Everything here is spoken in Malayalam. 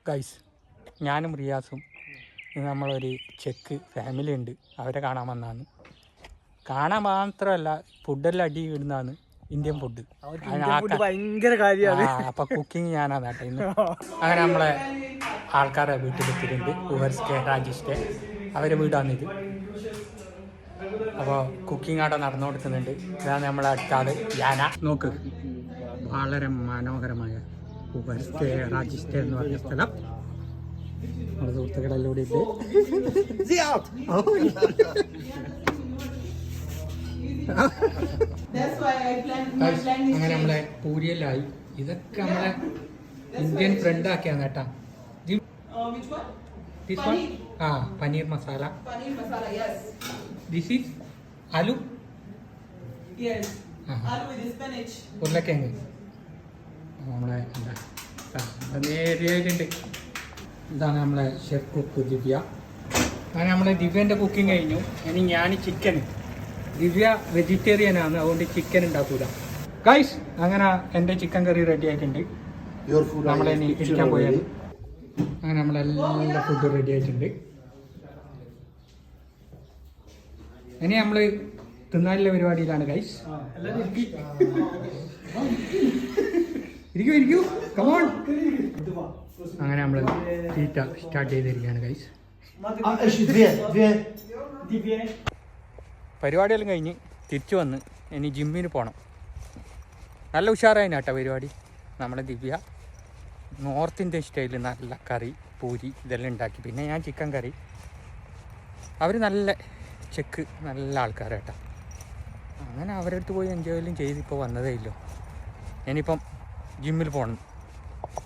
ഗൈസ്, ഞാനും റിയാസും ഇന്ന് നമ്മളൊരു ചെക്ക് ഫാമിലി ഉണ്ട്, അവരെ കാണാൻ വന്നതാണ്. കാണാൻ മാത്രമല്ല, ഫുഡെല്ലാം അടി ഇടുന്നതാണ്, ഇന്ത്യൻ ഫുഡ് ഭയങ്കര കാര്യമാണ്. അപ്പം കുക്കിംഗ് ഞാനാണ് കേട്ടോ ഇന്ന്. അങ്ങനെ നമ്മളെ ആൾക്കാരെ വീട്ടിലെത്തിയിട്ടുണ്ട്. ഉവർസ്കെ, രാജേഷ്കെ, അവരെ വീടാണിത്. അപ്പോൾ കുക്കിംഗ് അവിടെ നടന്നു കൊടുക്കുന്നുണ്ട്. ഇതാണ് നമ്മളെ അടുത്ത ആള് യാന. നോക്ക്, വളരെ മനോഹരമായ ഉവർസ്കെ, രാജേഷ്കെ എന്ന് പറഞ്ഞ സ്ഥലം. നമ്മുടെ സുഹൃത്തുക്കളെല്ലാം കൂടി ഉണ്ട്. അങ്ങനെ നമ്മളെ പൂരിയെല്ലായി. ഇതൊക്കെ നമ്മളെ ഇന്ത്യൻ ഫ്രണ്ട് ആക്കിയാണ് കേട്ടാ. പനീർ മസാല. This is aloo. ഉരുളക്കിഴങ്ങ് നമ്മളെ നേരിട്ടുണ്ട്. ഇതാണ് നമ്മളെ ഷെഫ് കുക്ക് ദിവ്യ. അങ്ങനെ നമ്മളെ ദിവ്യൻ്റെ കുക്കിംഗ് കഴിഞ്ഞു. ഇനി ഞാൻ ചിക്കൻ. ദിവ്യ വെജിറ്റേറിയൻ ആണ്, അതുകൊണ്ട് ചിക്കൻ ഉണ്ടാക്കൂല. ഗൈസ്, അങ്ങനെ എൻ്റെ ചിക്കൻ കറി റെഡി ആയിട്ടുണ്ട്. നമ്മളിനി ഇരിക്കാൻ പോയത്. അങ്ങനെ നമ്മളെല്ലാ ഫുഡ് റെഡി ആയിട്ടുണ്ട്. ഇനി നമ്മൾ തിന്നാനുള്ള പരിപാടിയിലാണ് ഗൈസ്. ഇരിക്കൂ, കമോൺ. അങ്ങനെ നമ്മൾ തീറ്റ സ്റ്റാർട്ട് ചെയ്തിരിക്കുകയാണ് ഗൈസ്. പരിപാടിയെല്ലാം കഴിഞ്ഞ് തിരിച്ചു വന്ന് ഇനി ജിമ്മിന് പോകണം. നല്ല ഉഷാറായിന് കേട്ടോ പരിപാടി. നമ്മളെ ദിവ്യ നോർത്ത് ഇന്ത്യൻ സ്റ്റൈലിൽ നല്ല കറി, പൂരി ഇതെല്ലാം ഉണ്ടാക്കി. പിന്നെ ഞാൻ ചിക്കൻ കറി. അവർ നല്ല ചെക്ക്, നല്ല ആൾക്കാരാട്ടോ. അങ്ങനെ അവരുടെ അടുത്ത് പോയി എൻജോയ് ചെയ്തിപ്പോൾ വന്നതേ ഇല്ലോ. ഇനിയിപ്പം ജിമ്മിൽ പോകണം.